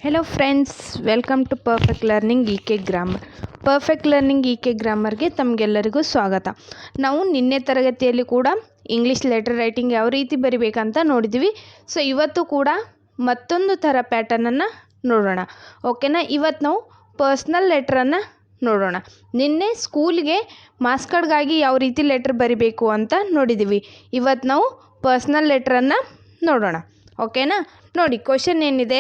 Hello friends, welcome to perfect learning E K grammar. Perfect learning E K ಗ್ರಾಮರ್ಗೆ ತಮಗೆಲ್ಲರಿಗೂ ಸ್ವಾಗತ. ನಾವು ನಿನ್ನೆ ತರಗತಿಯಲ್ಲಿ ಕೂಡ ಇಂಗ್ಲೀಷ್ ಲೆಟರ್ ರೈಟಿಂಗ್ ಯಾವ ರೀತಿ ಬರಿಬೇಕಂತ ನೋಡಿದ್ವಿ. ಸೊ ಇವತ್ತು ಕೂಡ ಮತ್ತೊಂದು ಥರ ಪ್ಯಾಟರ್ನನ್ನು ನೋಡೋಣ. ಓಕೆನಾ. ಇವತ್ತು ನಾವು ಪರ್ಸ್ನಲ್ ಲೆಟ್ರನ್ನು ನೋಡೋಣ. ನಿನ್ನೆ ಸ್ಕೂಲ್ಗೆ ಮಾರ್ಕ್ಸ್ ಕಾರ್ಡ್ಗಾಗಿ ಯಾವ ರೀತಿ ಲೆಟ್ರ್ ಬರಿಬೇಕು ಅಂತ ನೋಡಿದ್ದೀವಿ. ಇವತ್ತು ನಾವು ಪರ್ಸ್ನಲ್ ಲೆಟ್ರನ್ನು ನೋಡೋಣ. ಓಕೆನಾ. ನೋಡಿ, ಕ್ವಶನ್ ಏನಿದೆ,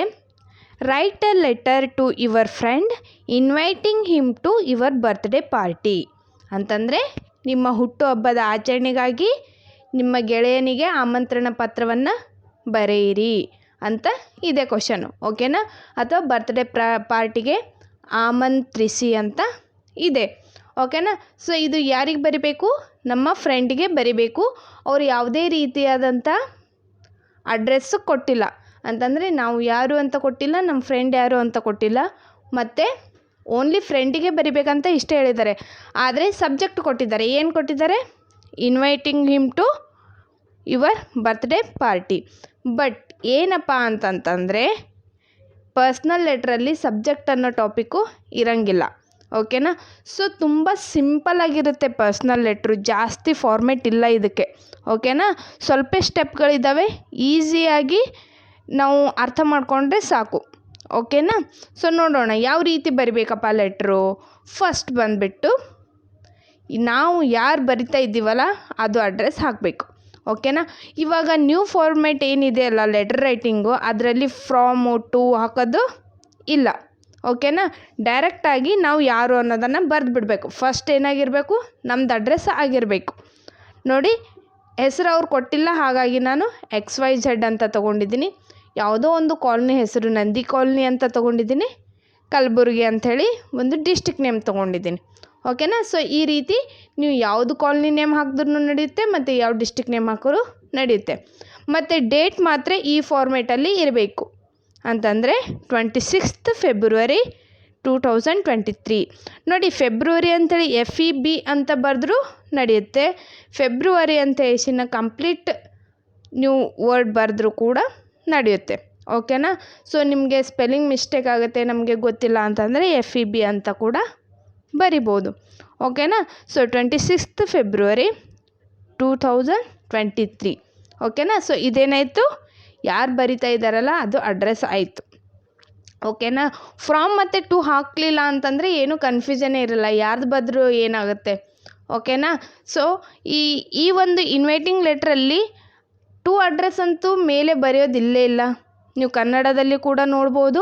write a letter to your friend inviting him to your birthday party. ಅಂತಂದರೆ ನಿಮ್ಮ ಹುಟ್ಟುಹಬ್ಬದ ಆಚರಣೆಗಾಗಿ ನಿಮ್ಮ ಗೆಳೆಯನಿಗೆ ಆಮಂತ್ರಣ ಪತ್ರವನ್ನು ಬರೆಯಿರಿ ಅಂತ ಇದೆ ಕ್ವಶನು. ಓಕೆನಾ. ಅಥವಾ ಬರ್ತ್ಡೇ ಪಾರ್ಟಿಗೆ ಆಮಂತ್ರಿಸಿ ಅಂತ ಇದೆ. ಓಕೆನಾ. ಸೊ ಇದು ಯಾರಿಗೆ ಬರಿಬೇಕು? ನಮ್ಮ ಫ್ರೆಂಡಿಗೆ ಬರಿಬೇಕು. ಅವರು ಯಾವುದೇ ರೀತಿಯಾದಂಥ ಅಡ್ರೆಸ್ಸು ಕೊಟ್ಟಿಲ್ಲ. ಅಂತಂದರೆ ನಾವು ಯಾರು ಅಂತ ಕೊಟ್ಟಿಲ್ಲ, ನಮ್ಮ ಫ್ರೆಂಡ್ ಯಾರು ಅಂತ ಕೊಟ್ಟಿಲ್ಲ, ಮತ್ತು ಓನ್ಲಿ ಫ್ರೆಂಡಿಗೆ ಬರಿಬೇಕಂತ ಇಷ್ಟ ಹೇಳಿದ್ದಾರೆ. ಆದರೆ ಸಬ್ಜೆಕ್ಟ್ ಕೊಟ್ಟಿದ್ದಾರೆ. ಏನು ಕೊಟ್ಟಿದ್ದಾರೆ? Inviting him to your birthday party. But ಏನಪ್ಪ ಅಂತಂತಂದರೆ ಪರ್ಸ್ನಲ್ ಲೆಟ್ರಲ್ಲಿ ಸಬ್ಜೆಕ್ಟ್ ಅನ್ನೋ ಟಾಪಿಕ್ಕು ಇರೋಂಗಿಲ್ಲ. ಓಕೆನಾ. ಸೊ ತುಂಬ ಸಿಂಪಲ್ಲಾಗಿರುತ್ತೆ ಪರ್ಸ್ನಲ್ ಲೆಟ್ರು. ಜಾಸ್ತಿ ಫಾರ್ಮೆಟ್ ಇಲ್ಲ ಇದಕ್ಕೆ. ಓಕೆನಾ. ಸ್ವಲ್ಪ ಸ್ಟೆಪ್ಗಳಿದ್ದಾವೆ, ಈಸಿಯಾಗಿ ನಾವು ಅರ್ಥ ಮಾಡಿಕೊಂಡ್ರೆ ಸಾಕು. ಓಕೆನಾ. ಸೊ ನೋಡೋಣ ಯಾವ ರೀತಿ ಬರಿಬೇಕಪ್ಪ ಲೆಟ್ರು. ಫಸ್ಟ್ ಬಂದುಬಿಟ್ಟು ನಾವು ಯಾರು ಬರಿತಾ ಇದ್ದೀವಲ್ಲ ಅದು ಅಡ್ರೆಸ್ ಹಾಕಬೇಕು. ಓಕೆನಾ. ಇವಾಗ ನ್ಯೂ ಫಾರ್ಮೆಟ್ ಏನಿದೆ ಅಲ್ಲ ಲೆಟರ್ ರೈಟಿಂಗು, ಅದರಲ್ಲಿ ಫ್ರಾಮು ಟು ಹಾಕೋದು ಇಲ್ಲ. ಓಕೆನಾ. ಡೈರೆಕ್ಟಾಗಿ ನಾವು ಯಾರು ಅನ್ನೋದನ್ನು ಬರೆದು ಬಿಡಬೇಕು. ಫಸ್ಟ್ ಏನಾಗಿರಬೇಕು? ನಮ್ಮದು ಅಡ್ರೆಸ್ ಆಗಿರಬೇಕು. ನೋಡಿ, ಹೆಸರು ಅವ್ರು ಕೊಟ್ಟಿಲ್ಲ, ಹಾಗಾಗಿ ನಾನು XYZ ಅಂತ ತೊಗೊಂಡಿದ್ದೀನಿ. ಯಾವುದೋ ಒಂದು ಕಾಲನಿ ಹೆಸರು ನಂದಿ ಕಾಲನಿ ಅಂತ ತೊಗೊಂಡಿದ್ದೀನಿ. ಕಲಬುರ್ಗಿ ಅಂಥೇಳಿ ಒಂದು ಡಿಸ್ಟಿಕ್ ನೇಮ್ ತೊಗೊಂಡಿದ್ದೀನಿ. ಓಕೆನಾ. ಸೊ ಈ ರೀತಿ ನೀವು ಯಾವುದು ಕಾಲನಿ ನೇಮ್ ಹಾಕಿದ್ರೂ ನಡೆಯುತ್ತೆ, ಮತ್ತು ಯಾವ ಡಿಸ್ಟಿಕ್ ನೇಮ್ ಹಾಕಿದ್ರೂ ನಡೆಯುತ್ತೆ. ಮತ್ತು ಡೇಟ್ ಮಾತ್ರ ಈ ಫಾರ್ಮೇಟಲ್ಲಿ ಇರಬೇಕು. ಅಂತಂದರೆ 26th February 2023. ನೋಡಿ, ಫೆಬ್ರವರಿ ಅಂಥೇಳಿ FEB ಅಂತ ಬರೆದ್ರೂ ನಡೆಯುತ್ತೆ. ಫೆಬ್ರವರಿ ಅಂತ ಹೆಸರಿನ ಕಂಪ್ಲೀಟ್ ನ್ಯೂ ವರ್ಡ್ ಬರೆದ್ರೂ ಕೂಡ ನಡೆಯುತ್ತೆ. ಓಕೆನಾ. ಸೊ ನಿಮಗೆ ಸ್ಪೆಲ್ಲಿಂಗ್ ಮಿಸ್ಟೇಕ್ ಆಗುತ್ತೆ, ನಮಗೆ ಗೊತ್ತಿಲ್ಲ ಅಂತಂದರೆ FEB ಅಂತ ಕೂಡ ಬರಿಬೋದು. ಓಕೆನಾ. So 26th February 2023. ಓಕೆನಾ. ಸೊ ಇದೇನಾಯಿತು? ಯಾರು ಬರಿತಾ ಇದ್ದಾರಲ್ಲ ಅದು ಅಡ್ರೆಸ್ ಆಯಿತು. ಓಕೆನಾ. ಫ್ರಾಮ್ ಮತ್ತು ಟು ಹಾಕಲಿಲ್ಲ ಅಂತಂದರೆ ಏನೂ ಕನ್ಫ್ಯೂಷನ್ನೇ ಇರಲ್ಲ, ಯಾರ್ದು ಬರೆದ್ರೂ ಏನಾಗುತ್ತೆ. ಓಕೆನಾ. ಸೊ ಈ ಒಂದು ಇನ್ವೈಟಿಂಗ್ ಲೆಟ್ರಲ್ಲಿ ಟು ಅಡ್ರೆಸ್ ಅಂತೂ ಮೇಲೆ ಬರೆಯೋದಿಲ್ಲೇ ಇಲ್ಲ. ನೀವು ಕನ್ನಡದಲ್ಲಿ ಕೂಡ ನೋಡ್ಬೋದು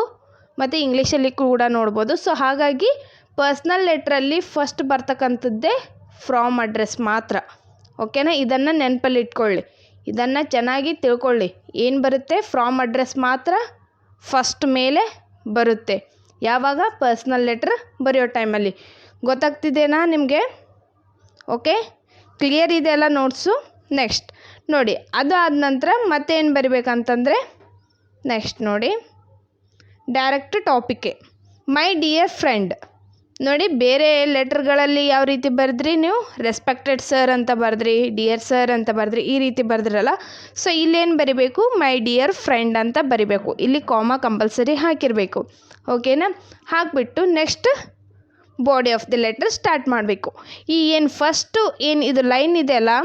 ಮತ್ತು ಇಂಗ್ಲೀಷಲ್ಲಿ ಕೂಡ ನೋಡ್ಬೋದು. ಸೊ ಹಾಗಾಗಿ ಪರ್ಸ್ನಲ್ ಲೆಟ್ರಲ್ಲಿ ಫಸ್ಟ್ ಬರ್ತಕ್ಕಂಥದ್ದೇ ಫ್ರಾಮ್ ಅಡ್ರೆಸ್ ಮಾತ್ರ. ಓಕೆನಾ. ಇದನ್ನು ನೆನಪಲ್ಲಿ ಇಟ್ಕೊಳ್ಳಿ, ಇದನ್ನು ಚೆನ್ನಾಗಿ ತಿಳ್ಕೊಳ್ಳಿ. ಏನು ಬರುತ್ತೆ? ಫ್ರಾಮ್ ಅಡ್ರೆಸ್ ಮಾತ್ರ ಫಸ್ಟ್ ಮೇಲೆ ಬರುತ್ತೆ. ಯಾವಾಗ? ಪರ್ಸ್ನಲ್ ಲೆಟ್ರ್ ಬರೆಯೋ ಟೈಮಲ್ಲಿ. ಗೊತ್ತಾಗ್ತಿದೆನಾ ನಿಮಗೆ? ಓಕೆ, ಕ್ಲಿಯರ್ ಇದೆಯಲ್ಲ ನೋಟ್ಸು? ನೆಕ್ಸ್ಟ್ ನೋಡಿ, ಅದು ಆದ ನಂತರ ಮತ್ತೇನು ಬರಿಬೇಕಂತಂದರೆ ನೆಕ್ಸ್ಟ್ ನೋಡಿ, ಡೈರೆಕ್ಟ್ ಟಾಪಿಕ್ಕೆ ಮೈ ಡಿಯರ್ ಫ್ರೆಂಡ್. ನೋಡಿ, ಬೇರೆ ಲೆಟರ್ಗಳಲ್ಲಿ ಯಾವ ರೀತಿ ಬರೆದ್ರಿ ನೀವು? ರೆಸ್ಪೆಕ್ಟೆಡ್ ಸರ್ ಅಂತ ಬರೆದ್ರಿ, ಡಿಯರ್ ಸರ್ ಅಂತ ಬರೆದ್ರಿ, ಈ ರೀತಿ ಬರೆದ್ರಲ್ಲ. ಸೊ ಇಲ್ಲೇನು ಬರಿಬೇಕು? ಮೈ ಡಿಯರ್ ಫ್ರೆಂಡ್ ಅಂತ ಬರಿಬೇಕು. ಇಲ್ಲಿ ಕಾಮಾ ಕಂಪಲ್ಸರಿ ಹಾಕಿರಬೇಕು. ಓಕೆನಾ. ಹಾಕಿಬಿಟ್ಟು next body of the letter start ಮಾಡಬೇಕು. ಈ ಏನು ಫಸ್ಟು ಏನು ಇದು ಲೈನ್ ಇದೆ ಅಲ್ಲ,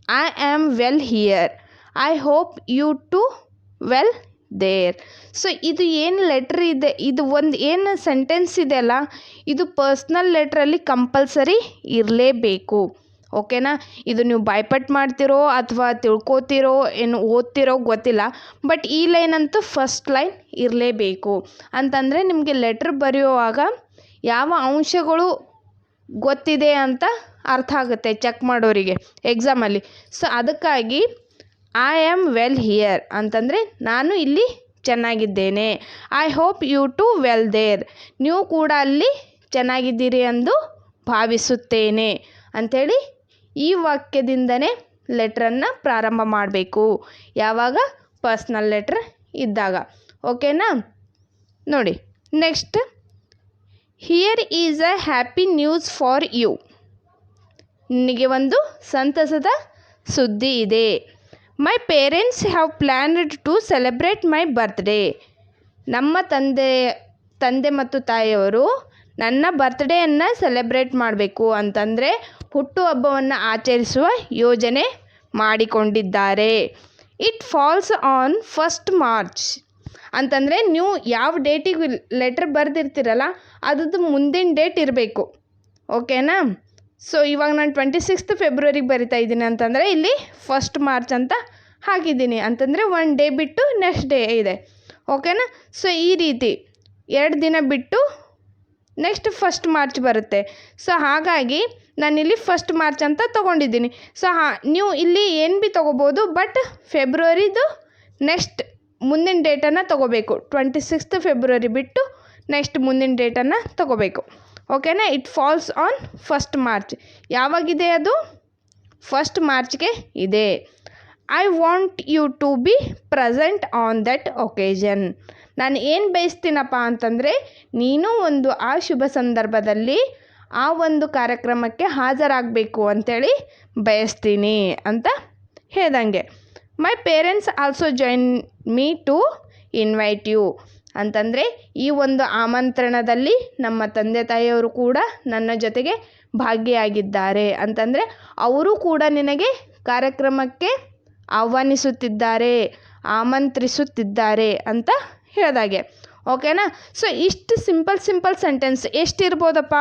I am well here, I hope you too well there. So ಇದು ಏನು ಲೆಟ್ರ್ ಇದೆ, ಇದು ಒಂದು ಏನು ಸೆಂಟೆನ್ಸ್ ಇದೆ ಅಲ್ಲ, ಇದು ಪರ್ಸ್ನಲ್ ಲೆಟ್ರಲ್ಲಿ ಕಂಪಲ್ಸರಿ ಇರಲೇಬೇಕು. ಓಕೆನಾ. ಇದು ನೀವು ಬಾಯ್ಪಟ್ ಮಾಡ್ತಿರೋ ಅಥವಾ ತಿಳ್ಕೊತಿರೋ ಏನು ಓದ್ತಿರೋ ಗೊತ್ತಿಲ್ಲ, ಬಟ್ ಈ ಲೈನ್ ಅಂತೂ ಫಸ್ಟ್ ಲೈನ್ ಇರಲೇಬೇಕು. ಅಂತಂದರೆ ನಿಮಗೆ ಲೆಟ್ರ್ ಬರೆಯುವಾಗ ಯಾವ ಅಂಶಗಳು ಗೊತ್ತಿದೆ ಅಂತ ಅರ್ಥ ಆಗುತ್ತೆ ಚೆಕ್ ಮಾಡೋರಿಗೆ ಎಕ್ಸಾಮಲ್ಲಿ. ಸೊ ಅದಕ್ಕಾಗಿ ಐ ಆಮ್ ವೆಲ್ ಹಿಯರ್ ಅಂತಂದರೆ ನಾನು ಇಲ್ಲಿ ಚೆನ್ನಾಗಿದ್ದೇನೆ. I hope you too well there, ನೀವು ಕೂಡ ಅಲ್ಲಿ ಚೆನ್ನಾಗಿದ್ದೀರಿ ಎಂದು ಭಾವಿಸುತ್ತೇನೆ ಅಂಥೇಳಿ ಈ ವಾಕ್ಯದಿಂದನೇ ಲೆಟ್ರನ್ನು ಪ್ರಾರಂಭ ಮಾಡಬೇಕು. ಯಾವಾಗ? ಪರ್ಸ್ನಲ್ ಲೆಟ್ರ್ ಇದ್ದಾಗ. ಓಕೆನಾ. ನೋಡಿ next, here is a happy news for you. ನಿನಗೆ ಒಂದು ಸಂತಸದ ಸುದ್ದಿ ಇದೆ. My parents have planned to celebrate my birthday. ನಮ್ಮ ತಂದೆ ಮತ್ತು ತಾಯಿಯವರು ನನ್ನ ಬರ್ತ್ಡೇಯನ್ನು ಸೆಲೆಬ್ರೇಟ್ ಮಾಡಬೇಕು ಅಂತಂದರೆ ಹುಟ್ಟುಹಬ್ಬವನ್ನು ಆಚರಿಸುವ ಯೋಜನೆ ಮಾಡಿಕೊಂಡಿದ್ದಾರೆ. It falls on 1st March ಅಂತಂದರೆ ನೀವು ಯಾವ ಡೇಟಿಗೆ ಲೆಟ್ರ್ ಬರೆದಿರ್ತೀರಲ್ಲ ಅದ್ರದ್ದು ಮುಂದಿನ ಡೇಟ್ ಇರಬೇಕು. ಓಕೆನಾ? ಸೊ ಇವಾಗ ನಾನು 26th ಫೆಬ್ರವರಿಗೆ ಬರಿತಾ ಇದ್ದೀನಿ ಅಂತಂದರೆ ಇಲ್ಲಿ 1st ಮಾರ್ಚ್ ಅಂತ ಹಾಕಿದ್ದೀನಿ. ಅಂತಂದರೆ 1 ಡೇ ಬಿಟ್ಟು ನೆಕ್ಸ್ಟ್ ಡೇ ಇದೆ. ಓಕೆನಾ? ಸೊ ಈ ರೀತಿ 2 ದಿನ ಬಿಟ್ಟು ನೆಕ್ಸ್ಟ್ 1st ಮಾರ್ಚ್ ಬರುತ್ತೆ. ಸೊ ಹಾಗಾಗಿ ನಾನಿಲ್ಲಿ 1st ಮಾರ್ಚ್ ಅಂತ ತೊಗೊಂಡಿದ್ದೀನಿ. ಸೊ ನೀವು ಇಲ್ಲಿ ಏನು ಭೀ ತೊಗೋಬೋದು, ಬಟ್ ಫೆಬ್ರವರಿದು ನೆಕ್ಸ್ಟ್ ಮುಂದಿನ ಡೇಟನ್ನು ತೊಗೋಬೇಕು. 26th ಫೆಬ್ರವರಿ ಬಿಟ್ಟು ನೆಕ್ಸ್ಟ್ ಮುಂದಿನ ಡೇಟನ್ನು ತೊಗೋಬೇಕು. ಓಕೆನಾ? It falls on 1st March. ಯಾವಾಗಿದೆ ಅದು? 1st ಮಾರ್ಚ್ಗೆ ಇದೆ. I want you to be present on that occasion. ನಾನು ಏನು ಬಯಸ್ತೀನಪ್ಪ ಅಂತಂದರೆ ನೀನು ಆ ಶುಭ ಸಂದರ್ಭದಲ್ಲಿ ಆ ಒಂದು ಕಾರ್ಯಕ್ರಮಕ್ಕೆ ಹಾಜರಾಗಬೇಕು ಅಂಥೇಳಿ ಬಯಸ್ತೀನಿ ಅಂತ ಹೇಳ್ದಂಗೆ. My parents also join me to invite you ಅಂತಂದರೆ ಈ ಒಂದು ಆಮಂತ್ರಣದಲ್ಲಿ ನಮ್ಮ ತಂದೆ ತಾಯಿಯವರು ಕೂಡ ನನ್ನ ಜೊತೆಗೆ ಭಾಗಿಯಾಗಿದ್ದಾರೆ ಅಂತಂದರೆ ಅವರು ಕೂಡ ನಿನಗೆ ಕಾರ್ಯಕ್ರಮಕ್ಕೆ ಆಹ್ವಾನಿಸುತ್ತಿದ್ದಾರೆ, ಆಮಂತ್ರಿಸುತ್ತಿದ್ದಾರೆ ಅಂತ ಹೇಳಿದಾಗೆ. ಓಕೆನಾ? ಸೊ ಇಷ್ಟು ಸಿಂಪಲ್ ಸೆಂಟೆನ್ಸ್ ಎಷ್ಟಿರ್ಬೋದಪ್ಪ?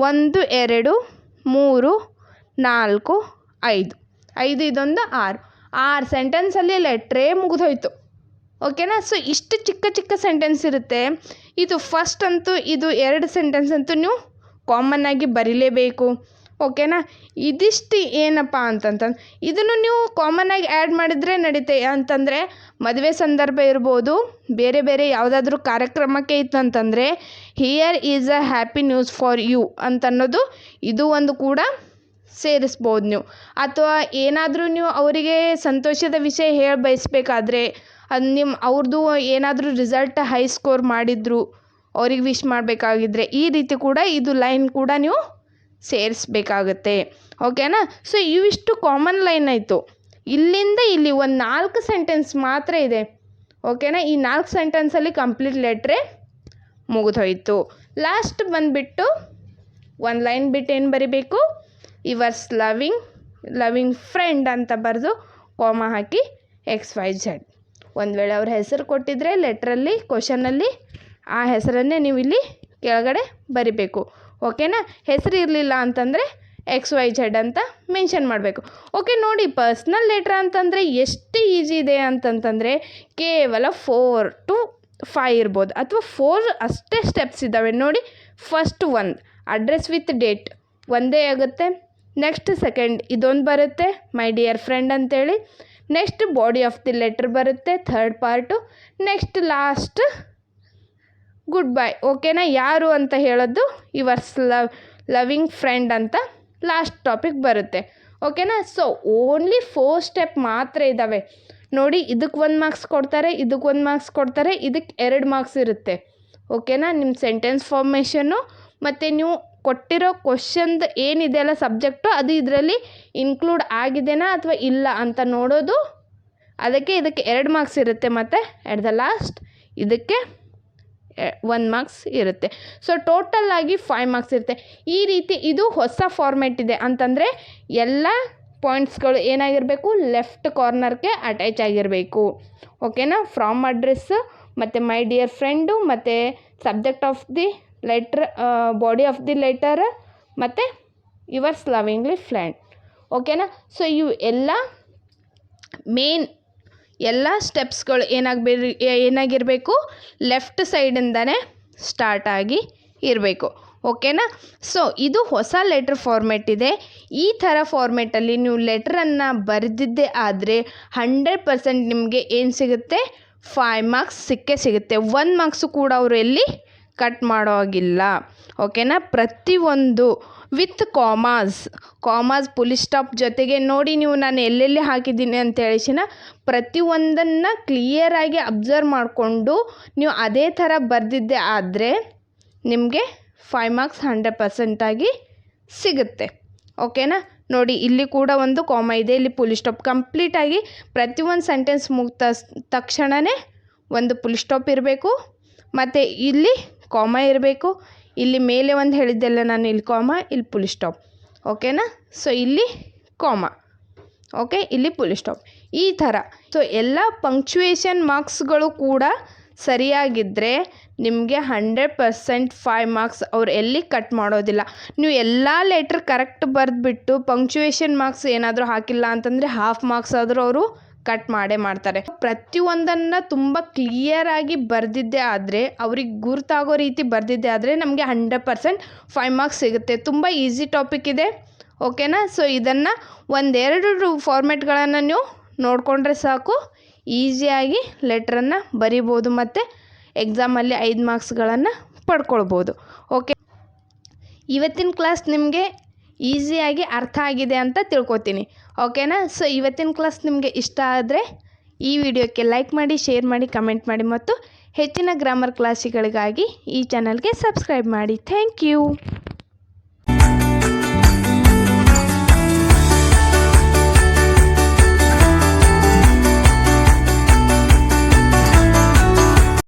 1 2 3 4 5 5 ಇದೊಂದು 6 ಸೆಂಟೆನ್ಸಲ್ಲಿ ಲೆಟ್ರೇ ಮುಗಿದೋಯ್ತು. ಓಕೆನಾ? ಸೊ ಇಷ್ಟು ಚಿಕ್ಕ ಸೆಂಟೆನ್ಸ್ ಇರುತ್ತೆ. ಇದು ಫಸ್ಟ್ ಅಂತೂ ಇದು 2 ಸೆಂಟೆನ್ಸ್ ಅಂತೂ ನೀವು ಕಾಮನ್ನಾಗಿ ಬರೀಲೇಬೇಕು. ಓಕೆನಾ? ಇದಿಷ್ಟು ಏನಪ್ಪ ಅಂತಂತಂದು ಇದನ್ನು ನೀವು ಕಾಮನ್ನಾಗಿ ಆ್ಯಡ್ ಮಾಡಿದರೆ ನಡೀತೆ. ಅಂತಂದರೆ ಮದುವೆ ಸಂದರ್ಭ ಇರ್ಬೋದು, ಬೇರೆ ಯಾವುದಾದ್ರೂ ಕಾರ್ಯಕ್ರಮಕ್ಕೆ ಇತ್ತು ಅಂತಂದರೆ here is a happy news for you ಅಂತನ್ನೋದು ಇದು ಒಂದು ಕೂಡ ಸೇರಿಸ್ಬೋದು ನೀವು. ಅಥವಾ ಏನಾದರೂ ನೀವು ಅವರಿಗೆ ಸಂತೋಷದ ವಿಷಯ ಹೇಳಿ ಬಯಸಬೇಕಾದ್ರೆ ಅದು ಅವ್ರದ್ದು ಏನಾದರೂ ರಿಸಲ್ಟ್ ಹೈ ಸ್ಕೋರ್ ಮಾಡಿದ್ರು ಅವ್ರಿಗೆ ವಿಶ್ ಮಾಡಬೇಕಾಗಿದ್ರೆ ಈ ರೀತಿ ಕೂಡ ಇದು ಲೈನ್ ಕೂಡ ನೀವು ಸೇರಿಸ್ಬೇಕಾಗತ್ತೆ. ಓಕೆನಾ? ಸೊ ಇವಿಷ್ಟು ಕಾಮನ್ ಲೈನ್ ಆಯಿತು. ಇಲ್ಲಿಂದ ಇಲ್ಲಿ ಒಂದು 4 ಸೆಂಟೆನ್ಸ್ ಮಾತ್ರ ಇದೆ. ಓಕೆನಾ? ಈ 4 ಸೆಂಟೆನ್ಸಲ್ಲಿ ಕಂಪ್ಲೀಟ್ ಲೆಟ್ರೇ ಮುಗಿದೋಯ್ತು. ಲಾಸ್ಟ್ ಬಂದುಬಿಟ್ಟು ಒಂದು ಲೈನ್ ಬಿಟ್ಟು ಏನು ಬರಿಬೇಕು? ಯುವರ್ಸ್ ಲವಿಂಗ್ ಫ್ರೆಂಡ್ ಅಂತ ಬರೆದು ಕಾಮ ಹಾಕಿ XYZ. ಒಂದು ವೇಳೆ ಅವ್ರ ಹೆಸರು ಕೊಟ್ಟಿದ್ದರೆ ಲೆಟ್ರಲ್ಲಿ ಕ್ವಶನಲ್ಲಿ ಆ ಹೆಸರನ್ನೇ ನೀವು ಇಲ್ಲಿ ಕೆಳಗಡೆ ಬರಿಬೇಕು. ಓಕೆನಾ? ಹೆಸರು ಇರಲಿಲ್ಲ ಅಂತಂದರೆ XYZ ಅಂತ ಮೆನ್ಷನ್ ಮಾಡಬೇಕು. ಓಕೆ, ನೋಡಿ ಪರ್ಸ್ನಲ್ ಲೆಟ್ರ್ ಅಂತಂದರೆ ಎಷ್ಟು ಈಸಿ ಇದೆ ಅಂತಂತಂದರೆ ಕೇವಲ 4 to 5 ಇರ್ಬೋದು, ಅಥವಾ 4 ಅಷ್ಟೇ ಸ್ಟೆಪ್ಸ್ ಇದ್ದಾವೆ ನೋಡಿ. ಫಸ್ಟ್ ಒಂದು ಅಡ್ರೆಸ್ ವಿತ್ ಡೇಟ್ ಒಂದೇ ಆಗುತ್ತೆ. ನೆಕ್ಸ್ಟ್ ಸೆಕೆಂಡ್ ಇದೊಂದು ಬರುತ್ತೆ, ಮೈ ಡಿಯರ್ ಫ್ರೆಂಡ್ ಅಂತೇಳಿ. Next body of the letter ಬರುತ್ತೆ, third part. Next last goodbye. ಓಕೆನಾ? ಯಾರು ಅಂತ ಹೇಳೋದು ಯುವರ್ಸ್ ಲವಿಂಗ್ ಫ್ರೆಂಡ್ ಅಂತ ಲಾಸ್ಟ್ ಟಾಪಿಕ್ ಬರುತ್ತೆ. ಓಕೆನಾ? ಸೊ ಓನ್ಲಿ 4 ಸ್ಟೆಪ್ ಮಾತ್ರ ಇದ್ದಾವೆ ನೋಡಿ. ಇದಕ್ಕೆ 1 ಮಾರ್ಕ್ಸ್ ಕೊಡ್ತಾರೆ, ಇದಕ್ಕೆ 1 ಮಾರ್ಕ್ಸ್ ಕೊಡ್ತಾರೆ, ಇದಕ್ಕೆ 2 ಮಾರ್ಕ್ಸ್ ಇರುತ್ತೆ. ಓಕೆನಾ? ನಿಮ್ಮ ಸೆಂಟೆನ್ಸ್ ಫಾರ್ಮೇಷನ್ನು ಮತ್ತು ನೀವು ಕೊಟ್ಟಿರೋ ಕ್ವಶನ್ದು ಏನಿದೆ ಅಲ್ಲ ಸಬ್ಜೆಕ್ಟು, ಅದು ಇದರಲ್ಲಿ ಇನ್ಕ್ಲೂಡ್ ಆಗಿದೆನಾ ಅಥವಾ ಇಲ್ಲ ಅಂತ ನೋಡೋದು. ಇದಕ್ಕೆ 2 ಮಾರ್ಕ್ಸ್ ಇರುತ್ತೆ, ಮತ್ತು ಎಟ್ ದ ಲಾಸ್ಟ್ ಇದಕ್ಕೆ 1 ಮಾರ್ಕ್ಸ್ ಇರುತ್ತೆ. ಸೊ ಟೋಟಲ್ ಆಗಿ 5 ಮಾರ್ಕ್ಸ್ ಇರುತ್ತೆ. ಈ ರೀತಿ ಇದು ಹೊಸ ಫಾರ್ಮೆಟ್ ಇದೆ ಅಂತಂದರೆ ಎಲ್ಲ ಪಾಯಿಂಟ್ಸ್ಗಳು ಏನಾಗಿರಬೇಕು? ಲೆಫ್ಟ್ ಕಾರ್ನರ್ಗೆ ಅಟ್ಯಾಚ್ ಆಗಿರಬೇಕು. ಓಕೆನಾ? ಫ್ರಾಮ್ ಅಡ್ರೆಸ್ಸು ಮತ್ತು ಮೈ ಡಿಯರ್ ಫ್ರೆಂಡು ಮತ್ತು subject of the letter, body of the letter ಮತ್ತು ಯುವರ್ಸ್ ಲವಿಂಗ್ಲಿ ಫ್ರೆಂಡ್. ಓಕೆನಾ? ಸೊ ಇವು ಎಲ್ಲ ಮೇನ್ ಎಲ್ಲ ಸ್ಟೆಪ್ಸ್ಗಳು ಏನಾಗಿರಬೇಕು? ಲೆಫ್ಟ್ ಸೈಡಿಂದನೇ ಸ್ಟಾರ್ಟ್ ಆಗಿ ಇರಬೇಕು. ಓಕೆನಾ? ಸೊ ಇದು ಹೊಸ ಲೆಟ್ರ್ ಫಾರ್ಮೆಟ್ ಇದೆ. ಈ ಥರ ಫಾರ್ಮೆಟಲ್ಲಿ ನೀವು ಲೆಟ್ರನ್ನು ಬರೆದಿದ್ದೇ ಆದರೆ 100% ನಿಮಗೆ ಏನು ಸಿಗುತ್ತೆ? 5 ಮಾರ್ಕ್ಸ್ ಸಿಗುತ್ತೆ. 1 ಮಾರ್ಕ್ಸು ಕೂಡ ಅವರು ಎಲ್ಲಿ ಕಟ್ ಮಾಡೋ ಹಾಗಿಲ್ಲ. ಓಕೆನಾ? ಪ್ರತಿಯೊಂದು ವಿತ್ ಕಾಮಾಸ್ ಪುಲಿ ಸ್ಟಾಪ್ ಜೊತೆಗೆ ನೋಡಿ. ನೀವು ನಾನು ಎಲ್ಲೆಲ್ಲಿ ಹಾಕಿದ್ದೀನಿ ಅಂತ ಹೇಳಿಸಿನ ಪ್ರತಿಯೊಂದನ್ನು ಕ್ಲಿಯರಾಗಿ ಅಬ್ಸರ್ವ್ ಮಾಡಿಕೊಂಡು ನೀವು ಅದೇ ಥರ ಬರೆದಿದ್ದೆ ಆದರೆ ನಿಮಗೆ 5 ಮಾರ್ಕ್ಸ್ 100% ಆಗಿ ಸಿಗುತ್ತೆ. ಓಕೆನಾ? ನೋಡಿ ಇಲ್ಲಿ ಕೂಡ ಒಂದು ಕಾಮ ಇದೆ, ಇಲ್ಲಿ ಪುಲಿ ಸ್ಟಾಪ್. ಕಂಪ್ಲೀಟಾಗಿ ಪ್ರತಿಯೊಂದು ಸೆಂಟೆನ್ಸ್ ಮುಗಿದ ತಕ್ಷಣವೇ ಒಂದು ಪುಲಿ ಸ್ಟಾಪ್ ಇರಬೇಕು, ಮತ್ತು ಇಲ್ಲಿ ಕಾಮ ಇರಬೇಕು. ಇಲ್ಲಿ ಮೇಲೆ ಒಂದು ಹೇಳಿದ್ದೆಲ್ಲ ನಾನು, ಇಲ್ಲಿ ಕಾಮ, ಇಲ್ಲಿ ಫುಲ್ ಸ್ಟಾಪ್. ಓಕೆನಾ? ಸೊ ಇಲ್ಲಿ ಕಾಮ, ಓಕೆ, ಇಲ್ಲಿ ಫುಲ್ ಸ್ಟಾಪ್, ಈ ಥರ. ಸೊ ಎಲ್ಲ ಪಂಕ್ಚುಯೇಷನ್ ಮಾರ್ಕ್ಸ್ಗಳು ಕೂಡ ಸರಿಯಾಗಿದ್ದರೆ ನಿಮಗೆ 100% 5 ಮಾರ್ಕ್ಸ್ ಅವ್ರು ಎಲ್ಲಿ ಕಟ್ ಮಾಡೋದಿಲ್ಲ. ನೀವು ಎಲ್ಲ ಲೆಟ್ರ್ ಕರೆಕ್ಟ್ ಬರೆದ್ಬಿಟ್ಟು ಪಂಕ್ಚುಯೇಷನ್ ಮಾರ್ಕ್ಸ್ ಏನಾದರೂ ಹಾಕಿಲ್ಲ ಅಂತಂದರೆ ಹಾಫ್ ಮಾರ್ಕ್ಸ್ ಆದರೂ ಅವರು ಕಟ್ ಮಾಡೇ ಮಾಡ್ತಾರೆ. ಪ್ರತಿಯೊಂದನ್ನು ತುಂಬ ಕ್ಲಿಯರಾಗಿ ಬರೆದಿದ್ದೇ ಆದರೆ, ಅವ್ರಿಗೆ ಗುರ್ತಾಗೋ ರೀತಿ ಬರೆದಿದ್ದೇ ಆದರೆ ನಮಗೆ 100% 5 ಮಾರ್ಕ್ಸ್ ಸಿಗುತ್ತೆ. ತುಂಬ ಈಸಿ ಟಾಪಿಕ್ ಇದೆ. ಓಕೆನಾ? ಸೊ ಇದನ್ನು ಒಂದೆರಡು ಫಾರ್ಮೆಟ್ಗಳನ್ನು ನೀವು ನೋಡಿಕೊಂಡ್ರೆ ಸಾಕು, ಈಸಿಯಾಗಿ ಲೆಟ್ರನ್ನು ಬರಿಬೋದು ಮತ್ತು ಎಕ್ಸಾಮಲ್ಲಿ 5 ಮಾರ್ಕ್ಸ್ಗಳನ್ನು ಪಡ್ಕೊಳ್ಬೋದು. ಓಕೆ, ಇವತ್ತಿನ ಕ್ಲಾಸ್ ನಿಮಗೆ ಈಸಿಯಾಗಿ ಅರ್ಥ ಆಗಿದೆ ಅಂತ ತಿಳ್ಕೊತೀನಿ. ಓಕೆನಾ? ಸೊ ಇವತ್ತಿನ ಕ್ಲಾಸ್ ನಿಮಗೆ ಇಷ್ಟ ಆದರೆ ಈ ವಿಡಿಯೋಕ್ಕೆ ಲೈಕ್ ಮಾಡಿ, ಶೇರ್ ಮಾಡಿ, ಕಮೆಂಟ್ ಮಾಡಿ ಮತ್ತು ಹೆಚ್ಚಿನ ಗ್ರಾಮರ್ ಕ್ಲಾಸ್ಗಳಿಗಾಗಿ ಈ ಚಾನಲ್ಗೆ ಸಬ್ಸ್ಕ್ರೈಬ್ ಮಾಡಿ. Thank you.